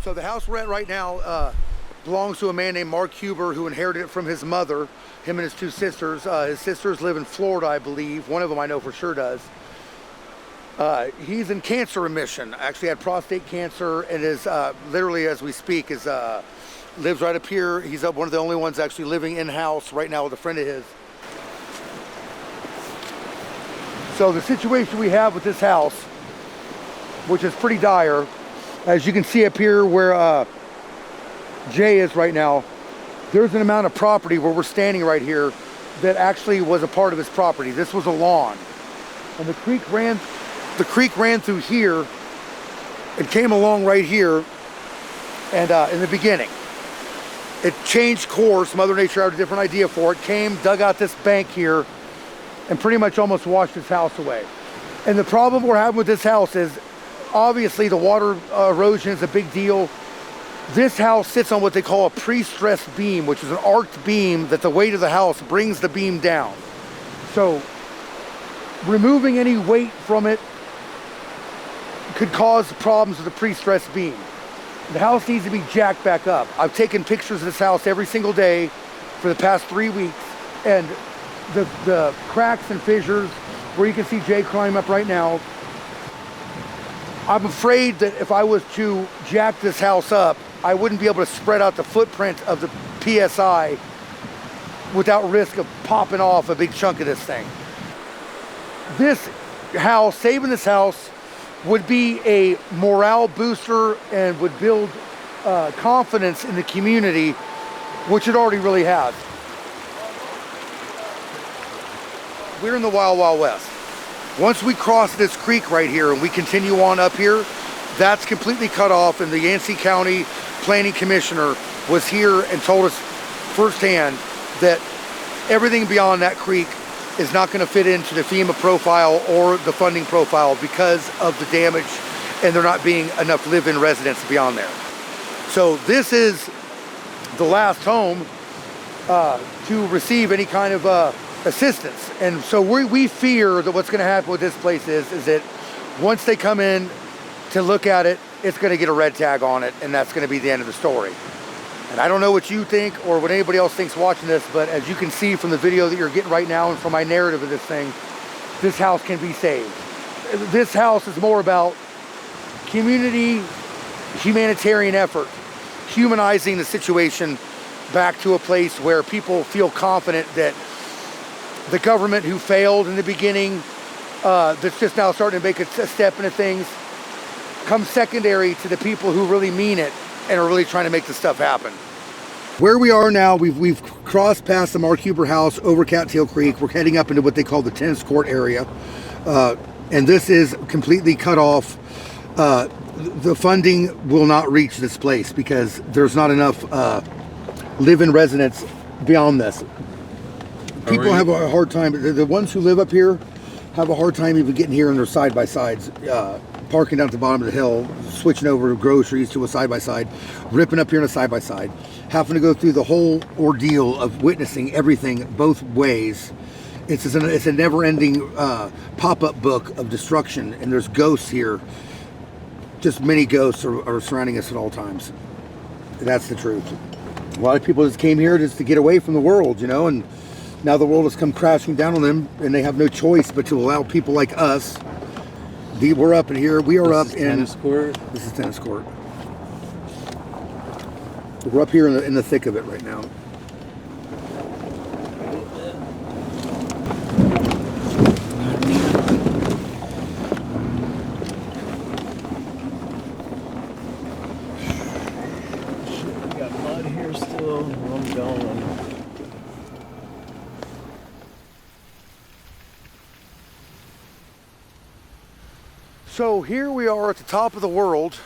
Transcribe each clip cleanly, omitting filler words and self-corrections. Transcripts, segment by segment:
So the house we're at right now belongs to a man named Mark Huber, who inherited it from his mother, him and his two sisters. His sisters live in Florida, I believe. One of them I know for sure does. He's in cancer remission. Actually had prostate cancer and is literally, as we speak, is lives right up here. He's one of the only ones actually living in-house right now with a friend of his. So the situation we have with this house, which is pretty dire, as you can see up here where Jay is right now, there's an amount of property where we're standing right here that actually was a part of his property. This was a lawn, and the creek ran through here and came along right here. And in the beginning, it changed course. Mother Nature had a different idea for it. Came, dug out this bank here, and pretty much almost washed his house away. And the problem we're having with this house is, obviously the water erosion is a big deal. This house sits on what they call a pre-stressed beam, which is an arced beam that the weight of the house brings the beam down. So removing any weight from it could cause problems with the pre-stressed beam. The house needs to be jacked back up. I've taken pictures of this house every single day for the past 3 weeks, and the cracks and fissures where you can see Jay climb up right now. I'm afraid that if I was to jack this house up, I wouldn't be able to spread out the footprint of the PSI without risk of popping off a big chunk of this thing. This house, saving this house, would be a morale booster and would build confidence in the community, which it already really has. We're in the Wild Wild West. Once we cross this creek right here and we continue on up here, that's completely cut off, and the Yancey County Planning Commissioner was here and told us firsthand that everything beyond that creek is not going to fit into the FEMA profile or the funding profile because of the damage, and there not being enough live-in residents beyond there. So this is the last home to receive any kind of assistance. And so we fear that what's going to happen with this place is that once they come in to look at it, it's going to get a red tag on it, and that's going to be the end of the story. And I don't know what you think or what anybody else thinks watching this, but as you can see from the video that you're getting right now and from my narrative of this thing, this house can be saved. This house is more about community, humanitarian effort, humanizing the situation back to a place where people feel confident that the government who failed in the beginning, that's just now starting to make a step into things, comes secondary to the people who really mean it and are really trying to make this stuff happen. Where we are now, we've crossed past the Mark Huber house over Cattail Creek. We're heading up into what they call the tennis court area. And this is completely cut off. The funding will not reach this place because there's not enough live-in residents beyond this. People have a hard time. The ones who live up here have a hard time even getting here in their side-by-sides. Parking down at the bottom of the hill, switching over groceries to a side-by-side, ripping up here in a side-by-side, having to go through the whole ordeal of witnessing everything both ways. It's a never-ending pop-up book of destruction, and there's ghosts here. Just many ghosts are surrounding us at all times. That's the truth. A lot of people just came here just to get away from the world, you know, and now the world has come crashing down on them, and they have no choice but to allow people like us. We're up in here. We are up in tennis court. This is tennis court. We're up here in the thick of it right now. We got mud here still. I'm going. So here we are at the top of the world,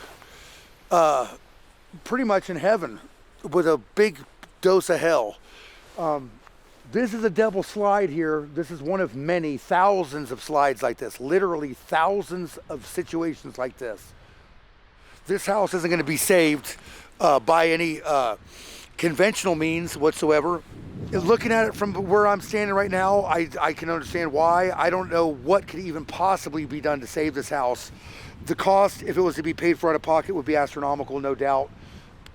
pretty much in heaven with a big dose of hell. This is a double slide here. This is one of many thousands of slides like this, literally thousands of situations like this. This house isn't going to be saved by any conventional means whatsoever. Looking at it from where I'm standing right now, I can understand why. I don't know what could even possibly be done to save this house, The cost, if it was to be paid for out of pocket, would be astronomical, no doubt.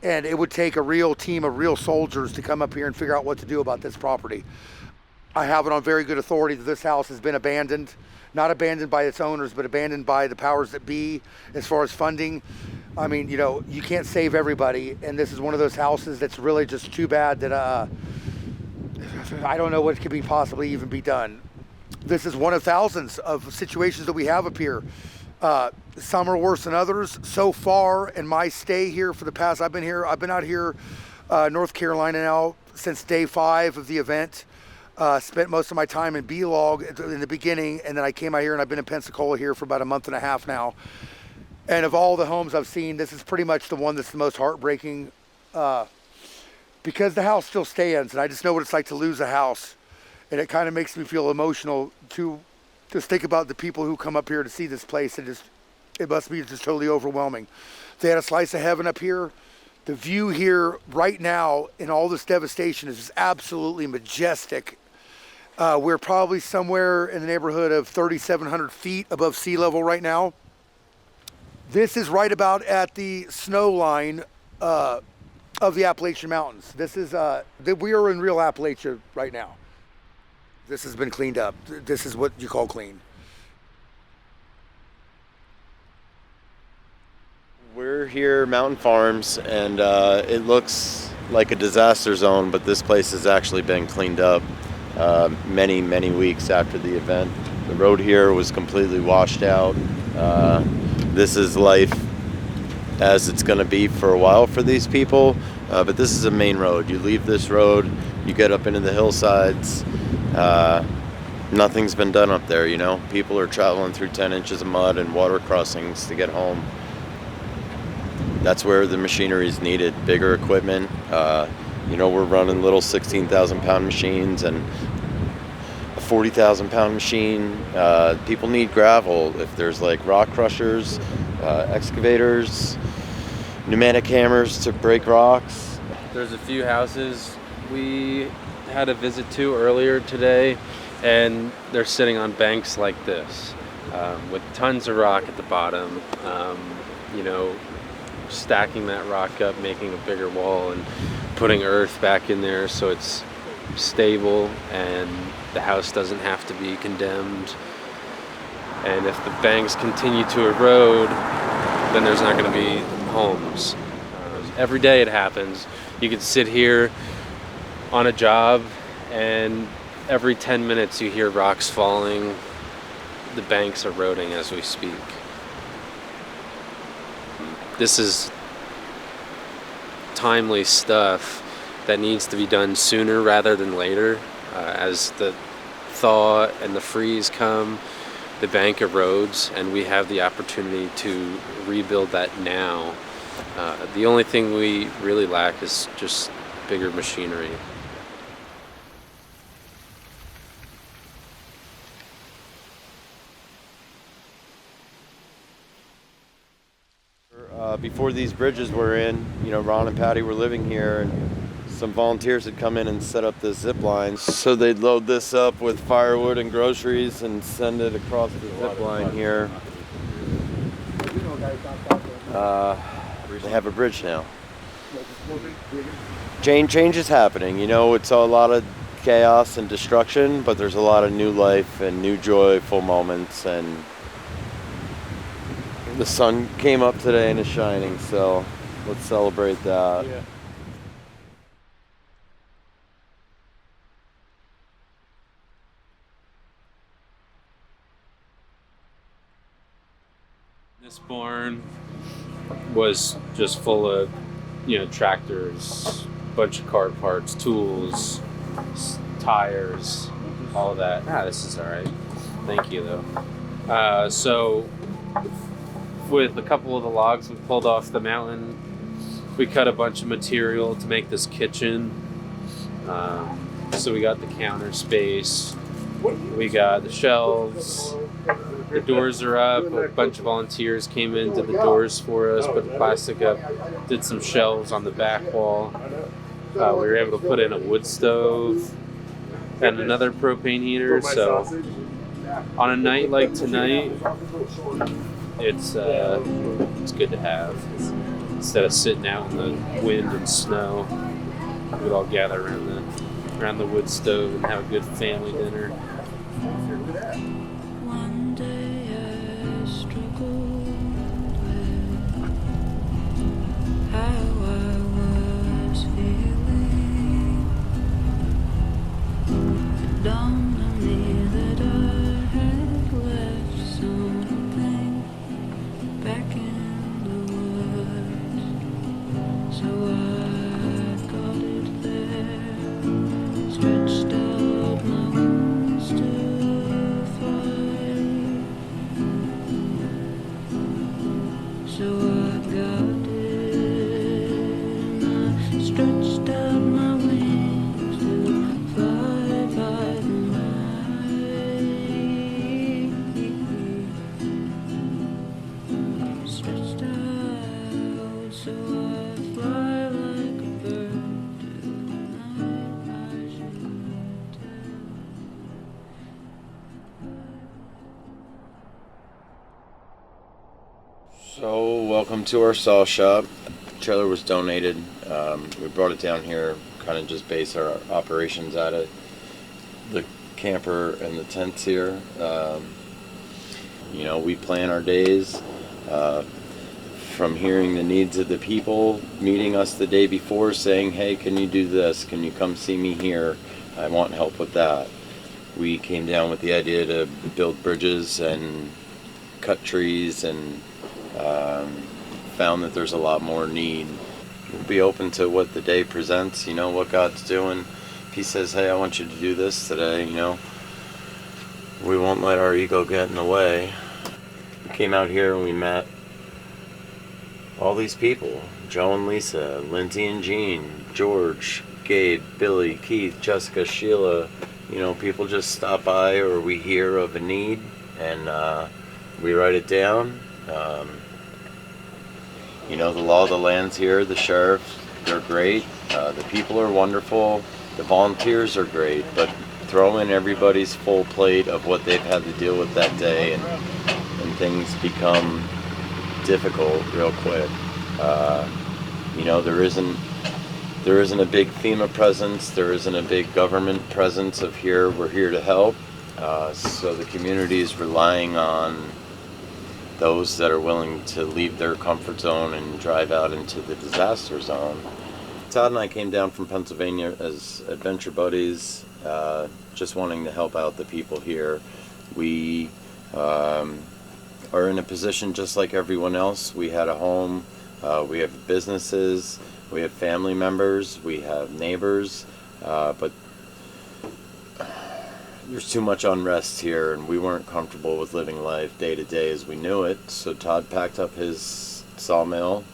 And it would take a real team of real soldiers to come up here and figure out what to do about this property. I have it on very good authority that this house has been abandoned, not abandoned by its owners, but abandoned by the powers that be as far as funding. I mean, you know, you can't save everybody, and this is one of those houses that's really just too bad that I don't know what could be possibly even be done. This is one of thousands of situations that we have up here. Some are worse than others. So far in my stay here for the past, I've been out here, North Carolina now since day 5 of the event. Spent most of my time in B-Log in the beginning, and then I came out here and I've been in Pensacola here for about a month and a half now. And of all the homes I've seen, this is pretty much the one that's the most heartbreaking, because the house still stands, and I just know what it's like to lose a house. And it kind of makes me feel emotional to just think about the people who come up here to see this place. It must be just totally overwhelming. They had a slice of heaven up here. The view here right now in all this devastation is just absolutely majestic. We're probably somewhere in the neighborhood of 3,700 feet above sea level right now. This is right about at the snow line of the Appalachian Mountains. This is, we are in real Appalachia right now. This has been cleaned up. This is what you call clean. We're here, Mountain Farms, and it looks like a disaster zone, but this place has actually been cleaned up many, many weeks after the event. The road here was completely washed out. This is life as it's going to be for a while for these people, but this is a main road. You leave this road, you get up into the hillsides. Nothing's been done up there, you know. People are traveling through 10 inches of mud and water crossings to get home. That's where the machinery is needed, bigger equipment. You know, we're running little 16,000 pound machines and a 40,000 pound machine. People need gravel. If there's like rock crushers, excavators, pneumatic hammers to break rocks. There's a few houses we had a visit to earlier today, and they're sitting on banks like this, with tons of rock at the bottom, you know, stacking that rock up, making a bigger wall and putting earth back in there so it's stable and the house doesn't have to be condemned. And if the banks continue to erode, then there's not going to be homes. Every day it happens. You can sit here on a job and every 10 minutes you hear rocks falling, the banks eroding as we speak. This is timely stuff that needs to be done sooner rather than later. As the thaw and the freeze come, the bank erodes, and we have the opportunity to rebuild that now. The only thing we really lack is just bigger machinery. Before these bridges were in, you know, Ron and Patty were living here, and some volunteers had come in and set up the zip lines. So they'd load this up with firewood and groceries and send it across the zip line here. They have a bridge now. Change is happening. You know, it's a lot of chaos and destruction, but there's a lot of new life and new joyful moments, and the sun came up today and is shining, so let's celebrate that. Yeah. This barn was just full of, you know, tractors, bunch of car parts, tools, tires, all of that. This is all right. Thank you, though. So with a couple of the logs we pulled off the mountain, we cut a bunch of material to make this kitchen. So we got the counter space, we got the shelves, the doors are up. A bunch of volunteers came in, did the doors for us, put the plastic up, did some shelves on the back wall. We were able to put in a wood stove and another propane heater. So on a night like tonight, It's good to have. Instead of sitting out in the wind and snow, we'd all gather around the wood stove and have a good family dinner. One day I struggled with how I was feeling. It dawned on me that I had left something back in the woods. So I got it there, stretched out my wings to fly. So I got it, and I stretched out my wings to fly by the night. Stretched out, so I fly like a bird tonight. I should tell. So, welcome to our saw shop. Trailer was donated. We brought it down here, kind of just base our operations at it. The camper and the tents here. We plan our days from hearing the needs of the people, meeting us the day before, saying, hey, can you do this? Can you come see me here? I want help with that. We came down with the idea to build bridges and cut trees, and found that there's a lot more need. We'll be open to what the day presents, what God's doing. If He says, hey, I want you to do this today, we won't let our ego get in the way. We came out here and we met all these people: Joe and Lisa, Lindsay and Jean, George, Gabe, Billy, Keith, Jessica, Sheila. People just stop by, or we hear of a need and we write it down. The law of the land's here, the sheriff, they're great. The people are wonderful. The volunteers are great, but throw in everybody's full plate of what they've had to deal with that day, and things become difficult real quick. There isn't a big FEMA presence. There isn't a big government presence of here. We're here to help. So the community is relying on those that are willing to leave their comfort zone and drive out into the disaster zone. Todd and I came down from Pennsylvania as adventure buddies, just wanting to help out the people here. We are in a position just like everyone else. We had a home, we have businesses, we have family members, we have neighbors, but there's too much unrest here, and we weren't comfortable with living life day to day as we knew it. So Todd packed up his sawmill.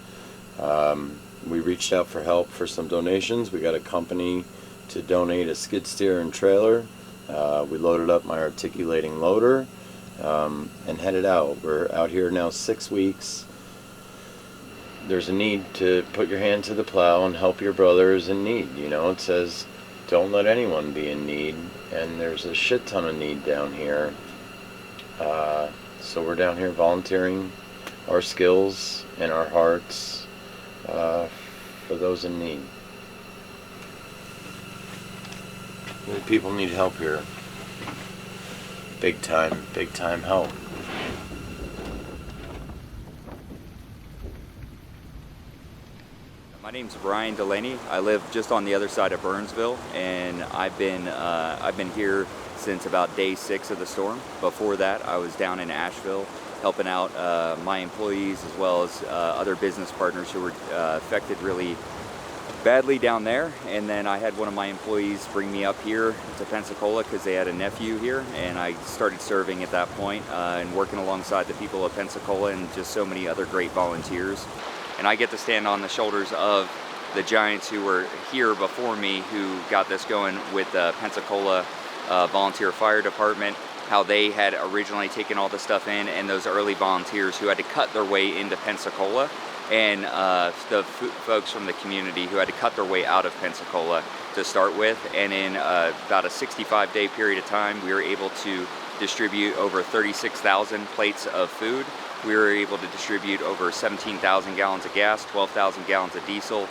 We reached out for help for some donations. We got a company to donate a skid steer and trailer. We loaded up my articulating loader and headed out. We're out here now 6 weeks. There's a need to put your hand to the plow and help your brothers in need. It says, don't let anyone be in need, and there's a shit ton of need down here. So we're down here volunteering our skills and our hearts for those in need. The people need help here. Big time help. My name's Brian Delaney. I live just on the other side of Burnsville, and I've been here since about day 6 of the storm. Before that, I was down in Asheville helping out my employees as well as other business partners who were affected really badly down there. And then I had one of my employees bring me up here to Pensacola because they had a nephew here, and I started serving at that point and working alongside the people of Pensacola and just so many other great volunteers. And I get to stand on the shoulders of the giants who were here before me, who got this going with the Pensacola Volunteer Fire Department, how they had originally taken all the stuff in, and those early volunteers who had to cut their way into Pensacola, and the folks from the community who had to cut their way out of Pensacola to start with. And in about a 65-day period of time, we were able to distribute over 36,000 plates of food We were able to distribute over 17,000 gallons of gas, 12,000 gallons of diesel,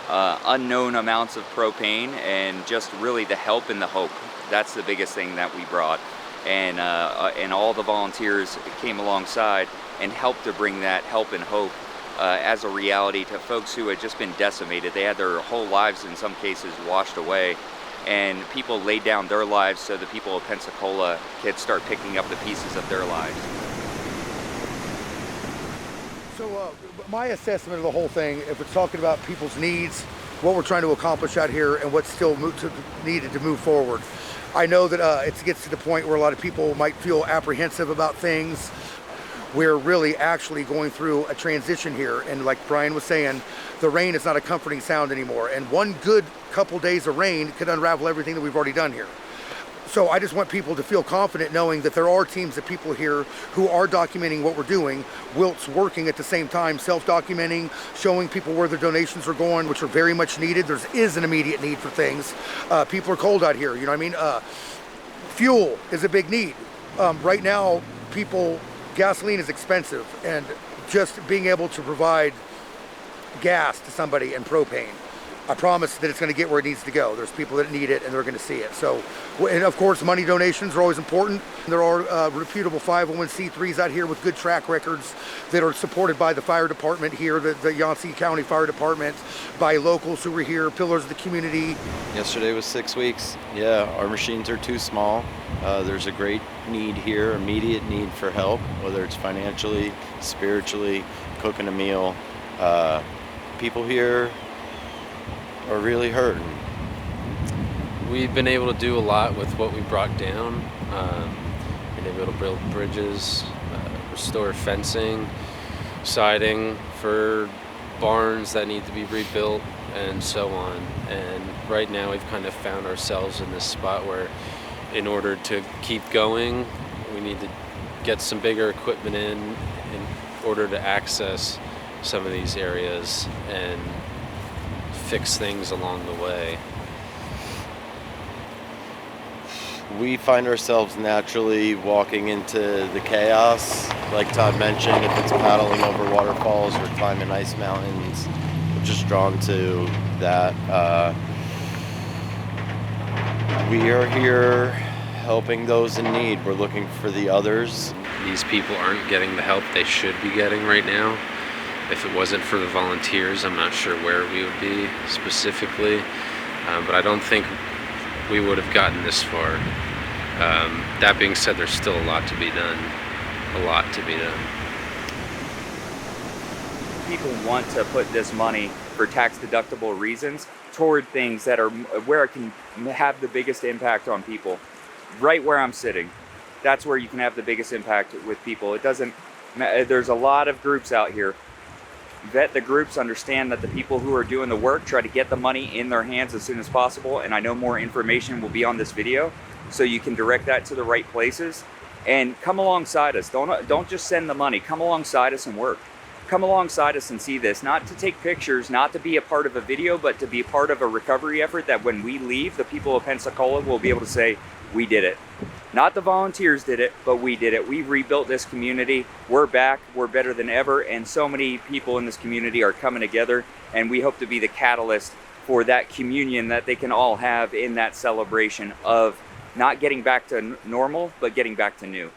unknown amounts of propane, and just really the help and the hope. That's the biggest thing that we brought. And all the volunteers came alongside and helped to bring that help and hope as a reality to folks who had just been decimated. They had their whole lives, in some cases, washed away. And people laid down their lives so the people of Pensacola could start picking up the pieces of their lives. So my assessment of the whole thing, if it's talking about people's needs, what we're trying to accomplish out here, and what's still needed to move forward, I know that it gets to the point where a lot of people might feel apprehensive about things. We're really actually going through a transition here, and like Brian was saying, the rain is not a comforting sound anymore, and one good couple days of rain could unravel everything that we've already done here. So I just want people to feel confident knowing that there are teams of people here who are documenting what we're doing, whilst working at the same time, self-documenting, showing people where their donations are going, which are very much needed. There is an immediate need for things. People are cold out here, you know what I mean? Fuel is a big need. Right now, gasoline is expensive, and just being able to provide gas to somebody and propane, I promise that it's going to get where it needs to go. There's people that need it, and they're going to see it. So, and of course, money donations are always important. There are reputable 501c3s out here with good track records that are supported by the fire department here, the Yancey County Fire Department, by locals who are here, pillars of the community. Yesterday was 6 weeks. Yeah, our machines are too small. There's a great need here, immediate need for help, whether it's financially, spiritually, cooking a meal. People here are really hurting. We've been able to do a lot with what we brought down. Been able to build bridges, restore fencing, siding for barns that need to be rebuilt, and so on. And right now we've kind of found ourselves in this spot where in order to keep going, we need to get some bigger equipment in order to access some of these areas and fix things along the way. We find ourselves naturally walking into the chaos. Like Todd mentioned, if it's paddling over waterfalls or climbing ice mountains, we're just drawn to that. We are here helping those in need. We're looking for the others. These people aren't getting the help they should be getting right now. If it wasn't for the volunteers, I'm not sure where we would be specifically, but I don't think we would have gotten this far. That being said, there's still a lot to be done. A lot to be done. People want to put this money for tax-deductible reasons toward things that are where it can have the biggest impact on people. Right where I'm sitting, that's where you can have the biggest impact with people. It doesn't. There's a lot of groups out here. Vet the groups, understand that the people who are doing the work try to get the money in their hands as soon as possible, and I know more information will be on this video, so you can direct that to the right places. And come alongside us. Don't just send the money. Come alongside us and work. Come alongside us and see this. Not to take pictures, not to be a part of a video, but to be a part of a recovery effort that when we leave, the people of Pensacola will be able to say, we did it. Not the volunteers did it, but we did it. We rebuilt this community. We're back. We're better than ever. And so many people in this community are coming together. And we hope to be the catalyst for that communion that they can all have in that celebration of not getting back to normal, but getting back to new.